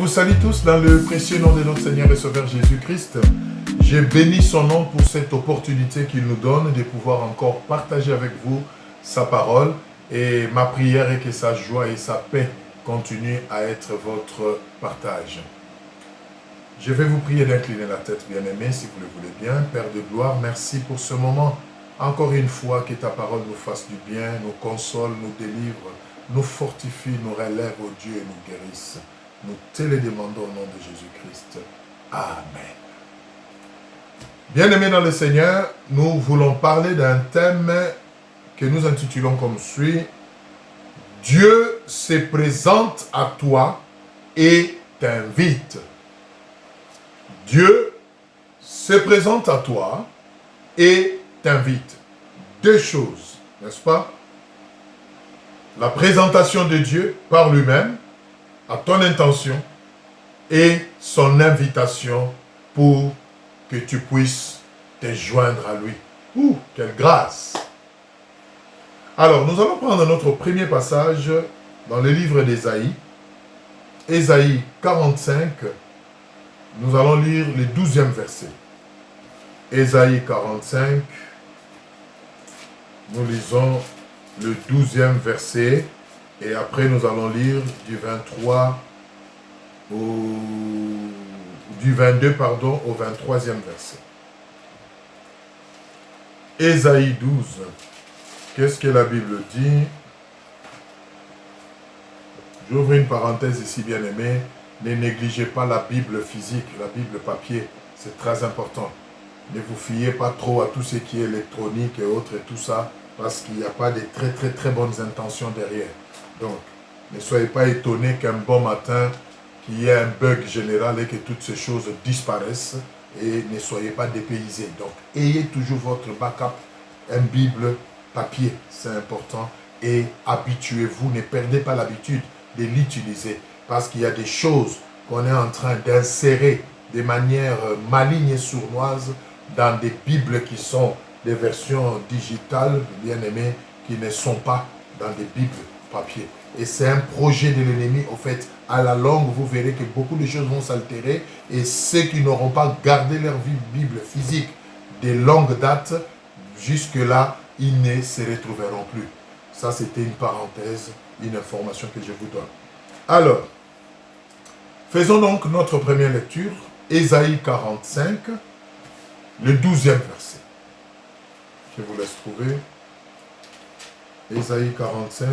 vous salue tous dans le précieux nom de notre Seigneur et Sauveur Jésus-Christ. Je bénis son nom pour cette opportunité qu'il nous donne de pouvoir encore partager avec vous sa parole. Et ma prière est que sa joie et sa paix continuent à être votre partage. Je vais vous prier d'incliner la tête, bien-aimés, si vous le voulez bien. Père de gloire, merci pour ce moment. Encore une fois, que ta parole nous fasse du bien, nous console, nous délivre, nous fortifie, nous relève, ô Dieu, et nous guérisse. Nous te le demandons au nom de Jésus-Christ. Amen. Bien-aimés dans le Seigneur, nous voulons parler d'un thème que nous intitulons comme suit. Dieu se présente à toi et t'invite. Dieu se présente à toi et t'invite. Deux choses, n'est-ce pas? La présentation de Dieu par lui-même, à ton intention, et son invitation pour que tu puisses te joindre à lui. Ouh, quelle grâce! Alors, nous allons prendre notre premier passage dans le livre d'Ésaïe, Ésaïe 45, nous allons lire le 12e verset. Ésaïe 45, nous lisons le 12e verset, et après nous allons lire du 23 du 22 pardon, au 23e verset. Ésaïe 12, qu'est-ce que la Bible dit? J'ouvre une parenthèse ici, bien aimé. Ne négligez pas la Bible physique, la Bible papier, c'est très important. Ne vous fiez pas trop à tout ce qui est électronique et autres et tout ça, parce qu'il n'y a pas de très bonnes intentions derrière. Donc, ne soyez pas étonnés qu'un bon matin, qu'il y ait un bug général et que toutes ces choses disparaissent, et ne soyez pas dépaysés. Donc, ayez toujours votre backup, une Bible papier, c'est important, et habituez-vous, ne perdez pas l'habitude de l'utiliser, parce qu'il y a des choses qu'on est en train d'insérer de manière maligne et sournoise dans des Bibles qui sont des versions digitales, bien aimées, qui ne sont pas dans des Bibles papier. Et c'est un projet de l'ennemi. En fait, à la longue, vous verrez que beaucoup de choses vont s'altérer, et ceux qui n'auront pas gardé leur Bible physique de longue date, jusque-là, ils ne se retrouveront plus. Ça, c'était une parenthèse, une information que je vous donne. Alors, faisons donc notre première lecture, Ésaïe 45, le 12e verset. Je vous laisse trouver. Ésaïe 45,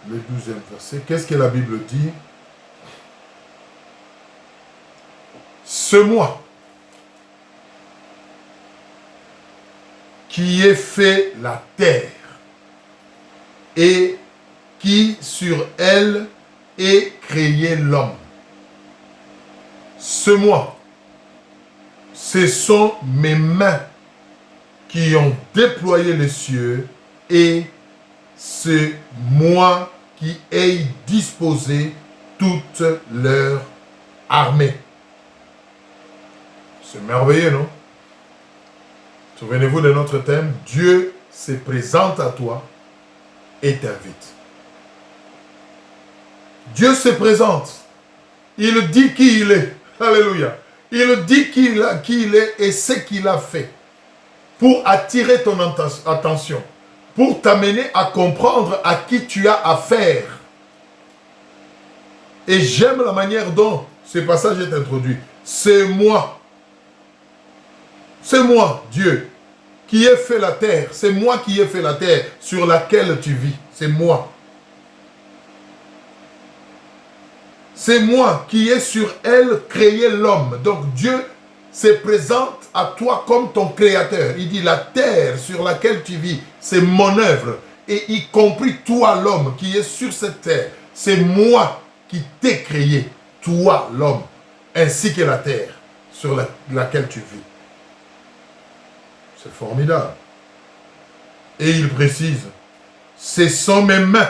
le 12e verset. Qu'est-ce que la Bible dit? Ce moi qui ai fait la terre et qui sur elle ait créé l'homme. Ce moi, ce sont mes mains qui ont déployé les cieux, et c'est moi qui ai disposé toute leur armée. C'est merveilleux, non? Souvenez-vous de notre thème, Dieu se présente à toi et t'invite. Dieu se présente, il dit qui il est, alléluia. Il dit qui il est et ce qu'il a fait pour attirer ton attention, pour t'amener à comprendre à qui tu as affaire. Et j'aime la manière dont ce passage est introduit. C'est moi, Dieu, qui ai fait la terre. C'est moi qui ai fait la terre sur laquelle tu vis. C'est moi. C'est moi qui ai sur elle créé l'homme. Donc Dieu se présente à toi comme ton créateur. Il dit la terre sur laquelle tu vis, c'est mon œuvre. Et y compris toi l'homme qui est sur cette terre. C'est moi qui t'ai créé, toi l'homme, ainsi que la terre sur laquelle tu vis. C'est formidable. Et il précise, ce sont mes mains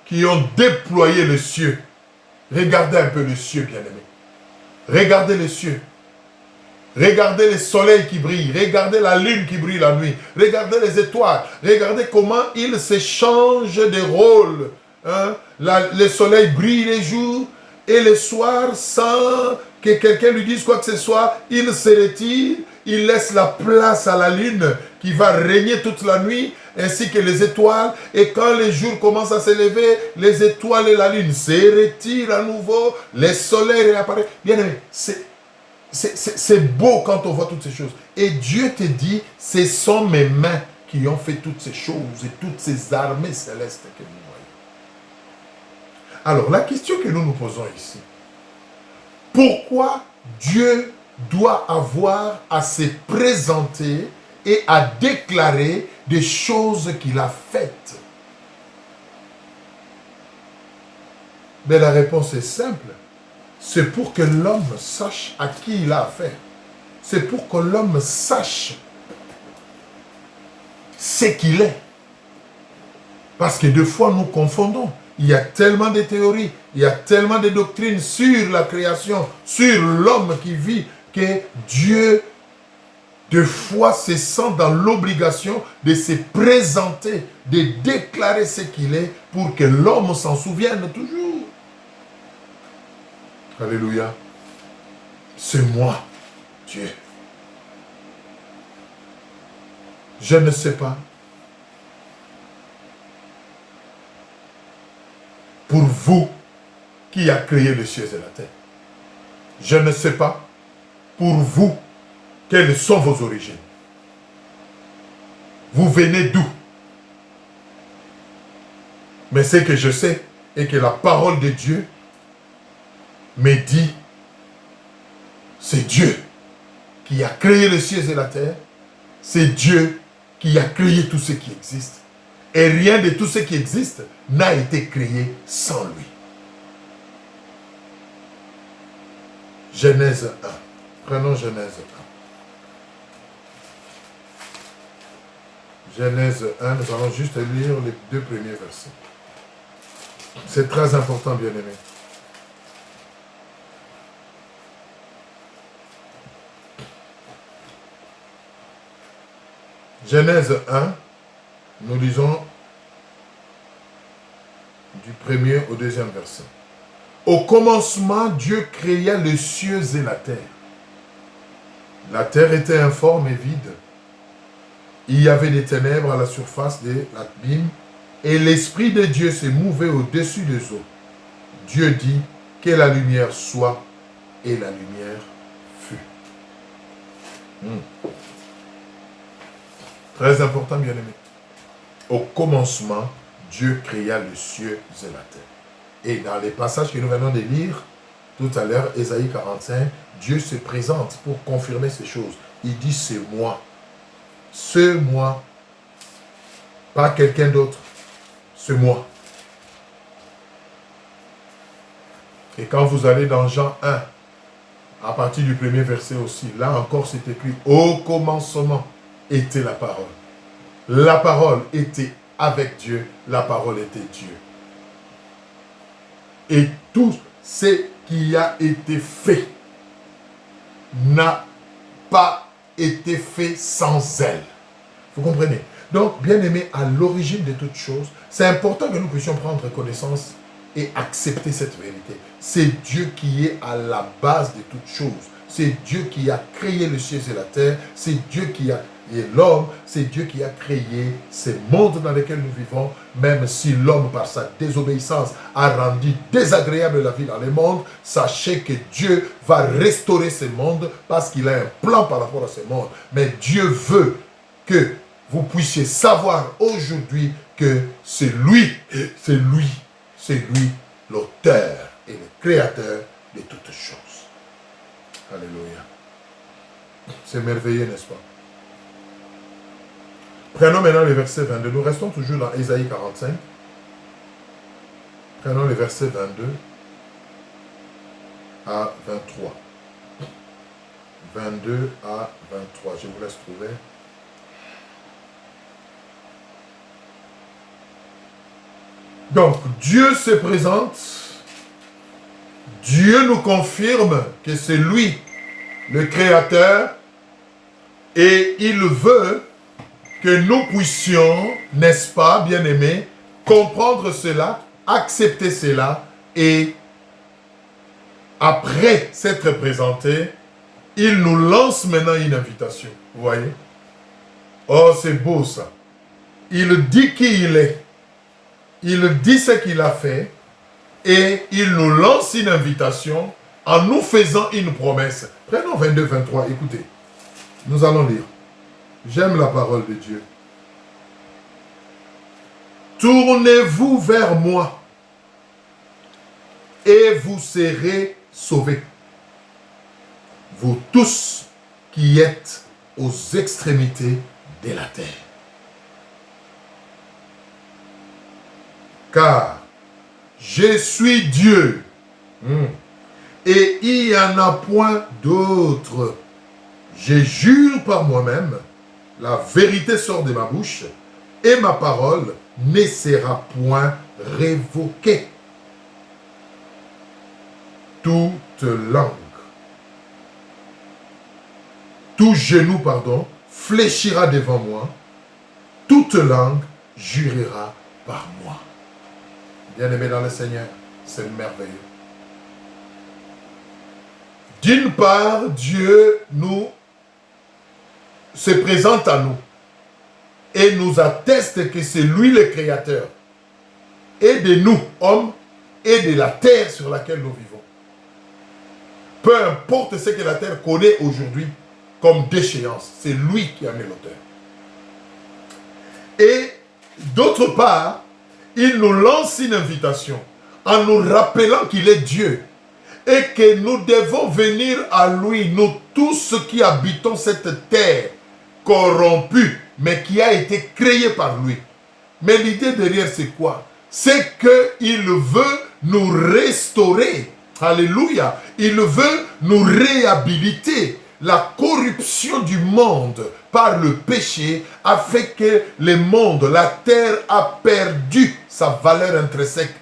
qui ont déployé les cieux. Regardez un peu les cieux, bien-aimés. Regardez les cieux. Regardez le soleil qui brille. Regardez la lune qui brille la nuit. Regardez les étoiles. Regardez comment ils s'échangent de rôles. Hein? Le soleil brille les jours et le soir, sans que quelqu'un lui dise quoi que ce soit, il se retire, il laisse la place à la lune qui va régner toute la nuit, ainsi que les étoiles. Et quand les jours commencent à se lever, les étoiles et la lune se retirent à nouveau, les soleils réapparaissent. Bien aimé, c'est beau quand on voit toutes ces choses. Et Dieu te dit, ce sont mes mains qui ont fait toutes ces choses et toutes ces armées célestes que vous voyez. Alors, la question que nous nous posons ici, pourquoi Dieu doit avoir à se présenter et à déclarer des choses qu'il a faites? Mais la réponse est simple. C'est pour que l'homme sache à qui il a affaire. C'est pour que l'homme sache ce qu'il est. Parce que des fois, nous confondons. Il y a tellement de théories, il y a tellement de doctrines sur la création, sur l'homme qui vit, que Dieu, des fois, se sent dans l'obligation de se présenter, de déclarer ce qu'il est, pour que l'homme s'en souvienne toujours. Alléluia. C'est moi, Dieu. Je ne sais pas. Pour vous qui a créé les cieux et la terre. Je ne sais pas pour vous quelles sont vos origines. Vous venez d'où? Mais ce que je sais est que la parole de Dieu me dit, c'est Dieu qui a créé les cieux et la terre, c'est Dieu qui a créé tout ce qui existe. Et rien de tout ce qui existe n'a été créé sans lui. Genèse 1. Prenons Genèse 1. Genèse 1, nous allons juste lire les 2 premiers versets. C'est très important, bien-aimé. Genèse 1, nous lisons du 1er au 2e verset. Au commencement, Dieu créa les cieux et la terre. La terre était informe et vide. Il y avait des ténèbres à la surface de l'abîme, et l'Esprit de Dieu se mouvait au-dessus des eaux. Dieu dit que la lumière soit, et la lumière fut. Très important, bien-aimé. Au commencement, Dieu créa les cieux et la terre. Et dans les passages que nous venons de lire tout à l'heure, Ésaïe 45, Dieu se présente pour confirmer ces choses. Il dit, c'est moi. C'est moi. Pas quelqu'un d'autre. C'est moi. Et quand vous allez dans Jean 1, à partir du 1er verset aussi, là encore c'est écrit, au commencement était la parole. La parole était avec Dieu, la parole était Dieu. Et tout ce qui a été fait n'a pas été fait sans elle. Vous comprenez? Donc, bien aimé, à l'origine de toutes choses, c'est important que nous puissions prendre connaissance et accepter cette vérité. C'est Dieu qui est à la base de toutes choses. C'est Dieu qui a créé le ciel et la terre. C'est Dieu qui a créé l'homme. C'est Dieu qui a créé ces mondes dans lesquels nous vivons. Même si l'homme, par sa désobéissance, a rendu désagréable la vie dans les mondes, sachez que Dieu va restaurer ces mondes parce qu'il a un plan par rapport à ces mondes. Mais Dieu veut que vous puissiez savoir aujourd'hui que c'est lui l'auteur et le créateur de toutes choses. Alléluia. C'est merveilleux, n'est-ce pas? Prenons maintenant le verset 22. Nous restons toujours dans Ésaïe 45. Prenons le verset 22 à 23. 22 à 23. Je vous laisse trouver. Donc, Dieu se présente, Dieu nous confirme que c'est lui, le Créateur, et il veut que nous puissions, n'est-ce pas, bien-aimés, comprendre cela, accepter cela et après s'être présenté, il nous lance maintenant une invitation. Vous voyez? Oh, c'est beau ça. Il dit qui il est. Il dit ce qu'il a fait. Et il nous lance une invitation en nous faisant une promesse. Prenons 22-23, écoutez. Nous allons lire. J'aime la parole de Dieu. Tournez-vous vers moi et vous serez sauvés. Vous tous qui êtes aux extrémités de la terre. Car je suis Dieu et il n'y en a point d'autre. Je jure par moi-même, la vérité sort de ma bouche et ma parole ne sera point révoquée. Toute langue, tout genou, fléchira devant moi, toute langue jurera par moi. Bien-aimés dans le Seigneur, c'est merveilleux. D'une part, Dieu se présente à nous et nous atteste que c'est lui le Créateur et de nous, hommes, et de la terre sur laquelle nous vivons. Peu importe ce que la terre connaît aujourd'hui comme déchéance, c'est lui qui en est l'auteur. Et d'autre part, il nous lance une invitation en nous rappelant qu'il est Dieu et que nous devons venir à lui, nous tous qui habitons cette terre corrompue, mais qui a été créée par lui. Mais l'idée derrière, c'est quoi? C'est qu'il veut nous restaurer. Alléluia. Il veut nous réhabiliter. La corruption du monde par le péché a fait que le monde, la terre a perdu sa valeur intrinsèque.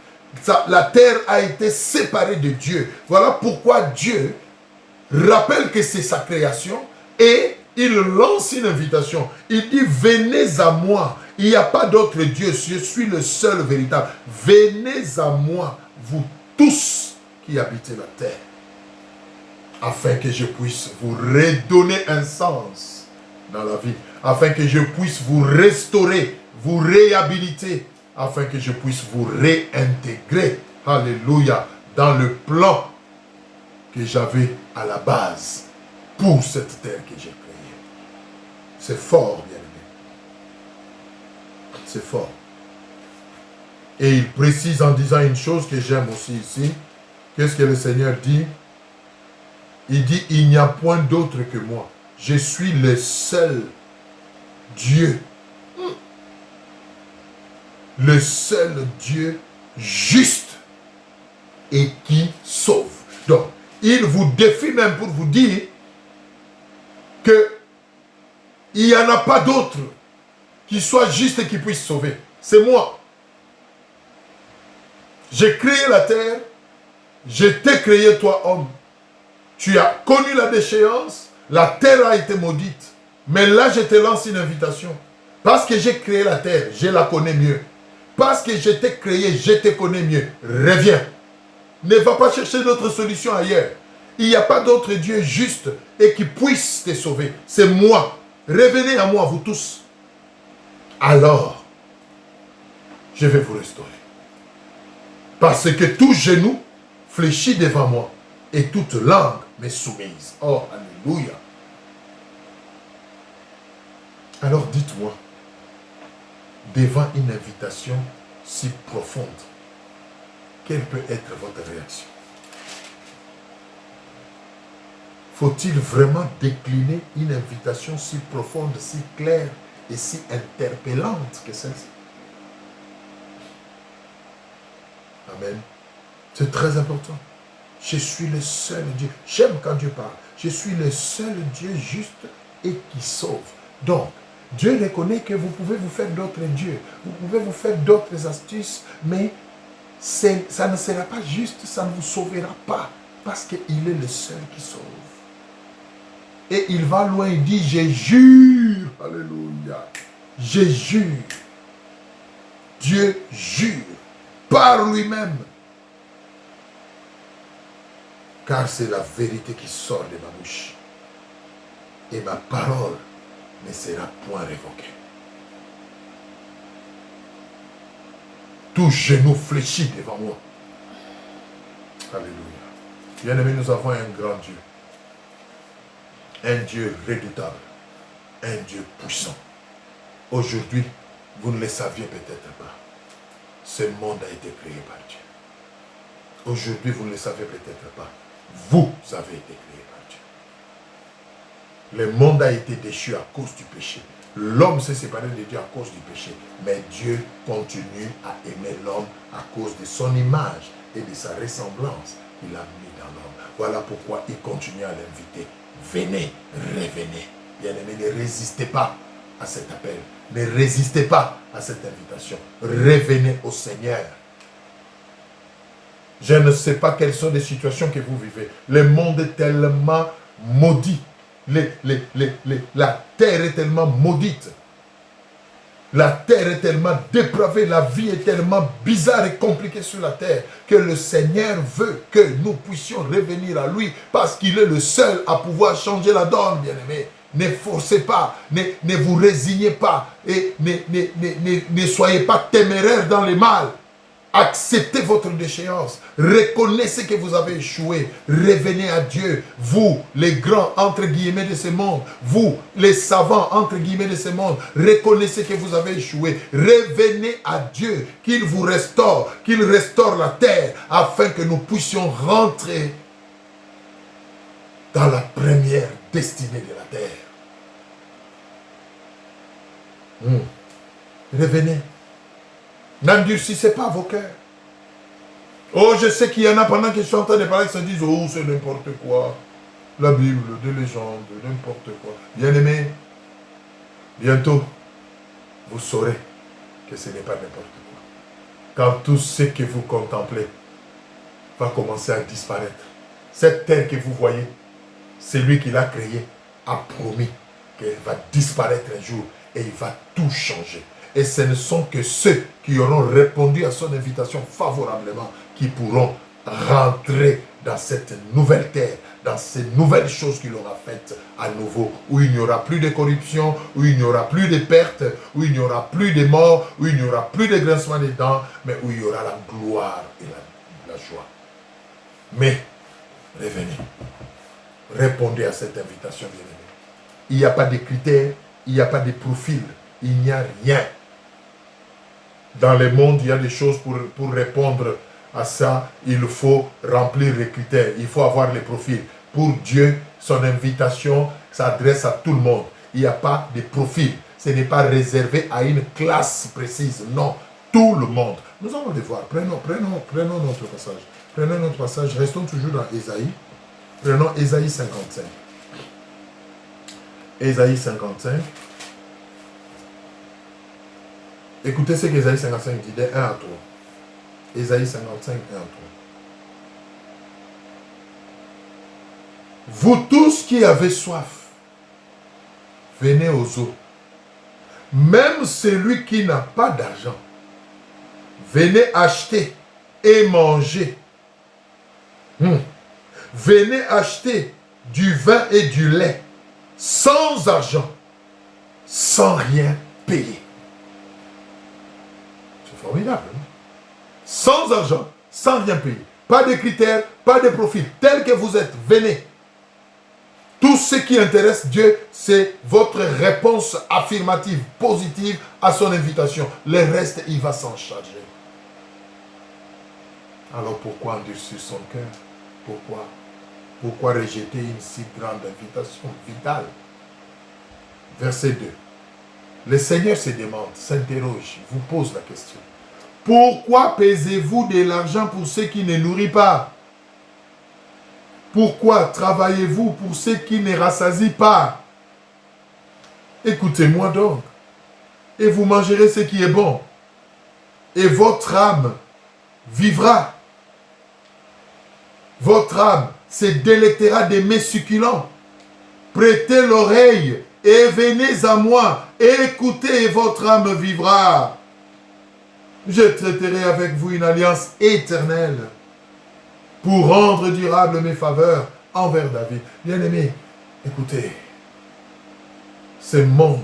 La terre a été séparée de Dieu. Voilà pourquoi Dieu rappelle que c'est sa création et il lance une invitation. Il dit, venez à moi. Il n'y a pas d'autre Dieu. Je suis le seul véritable. Venez à moi, vous tous qui habitez la terre, afin que je puisse vous redonner un sens dans la vie, afin que je puisse vous restaurer, vous réhabiliter, afin que je puisse vous réintégrer, alléluia, dans le plan que j'avais à la base pour cette terre que j'ai créée. C'est fort, bien aimé. C'est fort. Et il précise en disant une chose que j'aime aussi ici. Qu'est-ce que le Seigneur dit? Il dit, il n'y a point d'autre que moi. Je suis le seul Dieu. Le seul Dieu juste et qui sauve. Donc, il vous défie même pour vous dire que il n'y en a pas d'autre qui soit juste et qui puisse sauver. C'est moi. J'ai créé la terre. Je t'ai créé, toi, homme. Tu as connu la déchéance. La terre a été maudite. Mais là, je te lance une invitation. Parce que j'ai créé la terre, je la connais mieux. Parce que je t'ai créé, je te connais mieux. Reviens. Ne va pas chercher d'autres solutions ailleurs. Il n'y a pas d'autre Dieu juste et qui puisse te sauver. C'est moi. Revenez à moi, vous tous. Alors, je vais vous restaurer. Parce que tout genou fléchit devant moi et toute langue m'est soumise. Oh, alléluia. Alors dites-moi, devant une invitation si profonde, quelle peut être votre réaction? Faut-il vraiment décliner une invitation si profonde, si claire et si interpellante que celle-ci? Amen. C'est très important. Je suis le seul Dieu. J'aime quand Dieu parle. Je suis le seul Dieu juste et qui sauve. Donc, Dieu reconnaît que vous pouvez vous faire d'autres dieux. Vous pouvez vous faire d'autres astuces, mais ça ne sera pas juste, ça ne vous sauvera pas. Parce qu'il est le seul qui sauve. Et il va loin, il dit, je jure. Alléluia. Je jure. Dieu jure par lui-même car c'est la vérité qui sort de ma bouche. Et ma parole ne sera point révoquée. Tout genou fléchit devant moi. Alléluia. Bien-aimés, nous avons un grand Dieu. Un Dieu redoutable. Un Dieu puissant. Aujourd'hui, vous ne le saviez peut-être pas. Ce monde a été créé par Dieu. Aujourd'hui, vous ne le savez peut-être pas. Vous avez été créé par Dieu. Le monde a été déchu à cause du péché. L'homme s'est séparé de Dieu à cause du péché. Mais Dieu continue à aimer l'homme à cause de son image et de sa ressemblance qu'il a mis dans l'homme. Voilà pourquoi il continue à l'inviter. Venez, revenez. Bien-aimés, ne résistez pas à cet appel. Ne résistez pas à cette invitation. Revenez au Seigneur. Je ne sais pas quelles sont les situations que vous vivez. Le monde est tellement maudit. La terre est tellement maudite. La terre est tellement dépravée. La vie est tellement bizarre et compliquée sur la terre que le Seigneur veut que nous puissions revenir à lui parce qu'il est le seul à pouvoir changer la donne, bien-aimés. Ne forcez pas, ne vous résignez pas et ne soyez pas téméraires dans le mal. Acceptez votre déchéance. Reconnaissez que vous avez échoué. Revenez à Dieu. Vous, les grands, entre guillemets, de ce monde. Vous, les savants, entre guillemets, de ce monde. Reconnaissez que vous avez échoué. Revenez à Dieu. Qu'il vous restaure. Qu'il restaure la terre. Afin que nous puissions rentrer dans la première destinée de la terre. Revenez. N'endurcissez pas vos cœurs. Oh, je sais qu'il y en a pendant que je suis en train de parler qui se disent, oh, c'est n'importe quoi. La Bible, des légendes, n'importe quoi. Bien-aimés, bientôt, vous saurez que ce n'est pas n'importe quoi. Quand tout ce que vous contemplez va commencer à disparaître. Cette terre que vous voyez, celui qui l'a créée a promis qu'elle va disparaître un jour et il va tout changer. Et ce ne sont que ceux qui auront répondu à son invitation favorablement qui pourront rentrer dans cette nouvelle terre, dans ces nouvelles choses qu'il aura faites à nouveau, où il n'y aura plus de corruption, où il n'y aura plus de pertes, où il n'y aura plus de morts, où il n'y aura plus de grincement des dents, mais où il y aura la gloire et la joie. Mais, revenez. Répondez à cette invitation, bien-aimés. Il n'y a pas de critères, il n'y a pas de profil, il n'y a rien. Dans le monde, il y a des choses pour répondre à ça. Il faut remplir les critères. Il faut avoir les profils. Pour Dieu, son invitation s'adresse à tout le monde. Il n'y a pas de profil. Ce n'est pas réservé à une classe précise. Non, tout le monde. Nous allons le voir. Prenons notre passage. Prenons notre passage. Restons toujours dans Ésaïe. Prenons Ésaïe 55. Ésaïe 55. Écoutez ce qu'Ésaïe 55 dit, de 1 à 3. Ésaïe 55, 1 à 3. Vous tous qui avez soif, venez aux eaux. Même celui qui n'a pas d'argent, venez acheter et manger. Venez acheter du vin et du lait, sans argent, sans rien payer. Formidable. Hein? Sans argent, sans rien payer. Pas de critères, pas de profil. Tel que vous êtes, venez. Tout ce qui intéresse Dieu, c'est votre réponse affirmative, positive à son invitation. Le reste, il va s'en charger. Alors pourquoi endurcir son cœur? Pourquoi? Pourquoi rejeter une si grande invitation vitale? Verset 2. Le Seigneur se demande, s'interroge, vous pose la question. Pourquoi pesez-vous de l'argent pour ceux qui ne nourrissent pas? Pourquoi travaillez-vous pour ceux qui ne rassasient pas? Écoutez-moi donc, et vous mangerez ce qui est bon, et votre âme vivra. Votre âme se délectera des mets succulents. Prêtez l'oreille et venez à moi, écoutez et votre âme vivra. Je traiterai avec vous une alliance éternelle. pour rendre durable mes faveurs envers David. Bien-aimés, écoutez, ce monde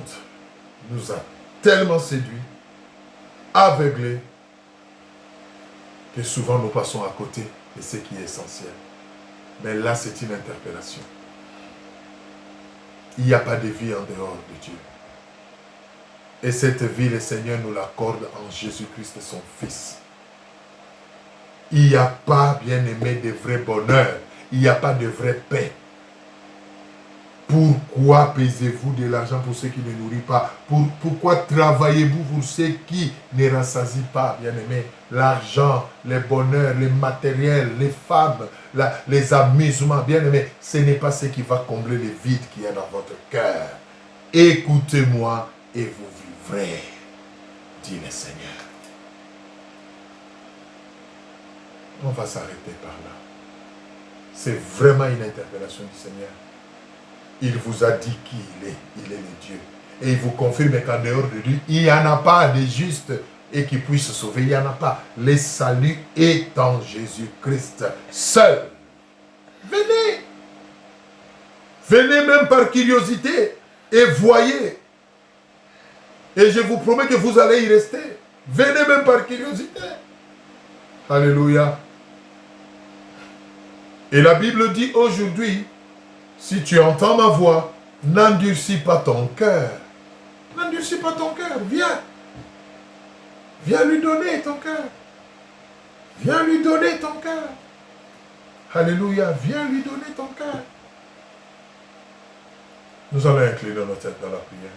nous a tellement séduits, aveuglés, que souvent nous passons à côté de ce qui est essentiel. Mais là, c'est une interpellation. Il n'y a pas de vie en dehors de Dieu. Et cette vie, le Seigneur nous l'accorde en Jésus-Christ, son Fils. Il n'y a pas, bien-aimé, de vrai bonheur. Il n'y a pas de vraie paix. Pourquoi pesez-vous de l'argent pour ceux qui ne nourrissent pas? Pourquoi travaillez-vous pour ceux qui ne rassasient pas, bien-aimés? L'argent, les bonheurs, les matériels, les femmes, les amusements, bien-aimés, ce n'est pas ce qui va combler le vide qu'il y a dans votre cœur. Écoutez-moi et vous vivrez, dit le Seigneur. On va s'arrêter par là. C'est vraiment une interpellation du Seigneur. Il vous a dit qui il est. Il est le Dieu. Et il vous confirme qu'en dehors de lui, il n'y en a pas de juste et qui puisse se sauver. Il n'y en a pas. Le salut est en Jésus-Christ seul. Venez. Venez même par curiosité et voyez. Et je vous promets que vous allez y rester. Venez même par curiosité. Alléluia. Et la Bible dit aujourd'hui, si tu entends ma voix, n'endurcis pas ton cœur. N'endurcis pas ton cœur. Viens. Viens lui donner ton cœur. Viens lui donner ton cœur. Alléluia. Viens lui donner ton cœur. Nous allons incliner nos têtes dans la prière.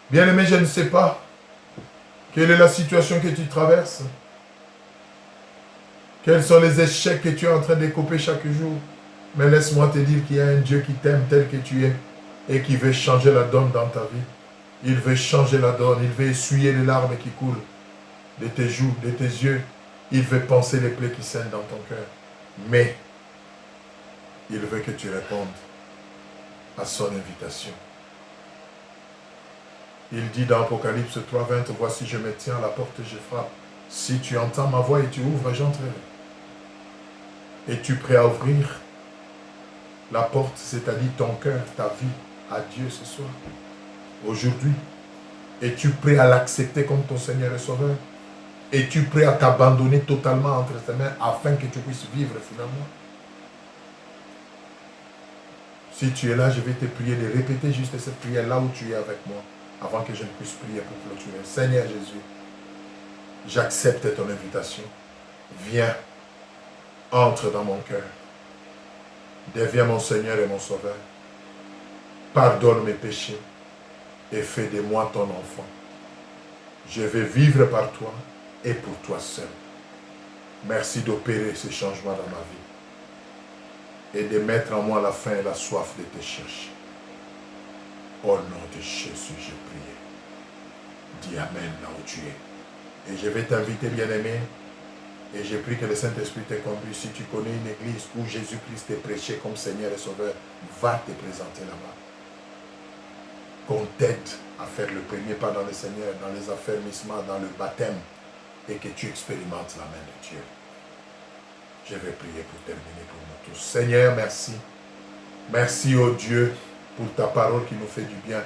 Bien-aimé, je ne sais pas quelle est la situation que tu traverses. Quels sont les échecs que tu es en train de couper chaque jour. Mais laisse-moi te dire qu'il y a un Dieu qui t'aime tel que tu es et qui veut changer la donne dans ta vie. Il veut changer la donne. Il veut essuyer les larmes qui coulent de tes joues, de tes yeux. Il veut panser les plaies qui saignent dans ton cœur. Mais il veut que tu répondes à son invitation. Il dit dans Apocalypse 3:20, « Voici, je me tiens à la porte et je frappe. Si tu entends ma voix et tu ouvres, j'entrerai. » Es-tu prêt à ouvrir la porte, c'est-à-dire ton cœur, ta vie, à Dieu ce soir, aujourd'hui? Es-tu prêt à l'accepter comme ton Seigneur et Sauveur? Es-tu prêt à t'abandonner totalement entre ses mains afin que tu puisses vivre finalement? Si tu es là, je vais te prier de répéter juste cette prière là où tu es avec moi, avant que je ne puisse prier pour clôturer. Seigneur Jésus, j'accepte ton invitation. Viens, entre dans mon cœur. Deviens mon Seigneur et mon Sauveur. Pardonne mes péchés et fais de moi ton enfant. Je vais vivre par toi et pour toi seul. Merci d'opérer ce changement dans ma vie et de mettre en moi la faim et la soif de te chercher. Au nom de Jésus, je prie. Dis Amen là où tu es. Et je vais t'inviter, bien-aimé, et je prie que le Saint-Esprit te conduise. Si tu connais une église où Jésus-Christ est prêché comme Seigneur et Sauveur, va te présenter là-bas. Qu'on t'aide à faire le premier pas dans le Seigneur, dans les affermissements, dans le baptême, et que tu expérimentes la main de Dieu. Je vais prier pour terminer pour nous tous. Seigneur, merci. Merci, ô Dieu, pour ta parole qui nous fait du bien.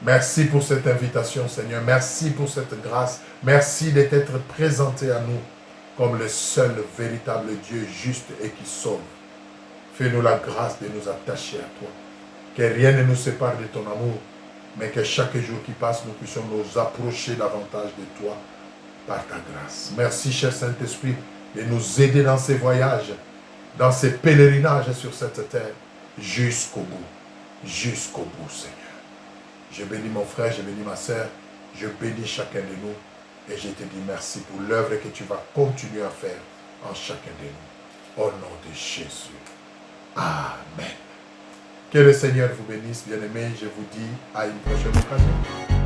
Merci pour cette invitation, Seigneur. Merci pour cette grâce. Merci de t'être présenté à nous comme le seul véritable Dieu juste et qui sauve. Fais-nous la grâce de nous attacher à toi. Que rien ne nous sépare de ton amour, mais que chaque jour qui passe, nous puissions nous approcher davantage de toi par ta grâce. Merci, cher Saint-Esprit, de nous aider dans ces voyages, dans ces pèlerinages sur cette terre, jusqu'au bout, Seigneur. Je bénis mon frère, je bénis ma sœur, je bénis chacun de nous et je te dis merci pour l'œuvre que tu vas continuer à faire en chacun de nous. Au nom de Jésus. Amen. Que le Seigneur vous bénisse, bien-aimés. Je vous dis à une prochaine occasion.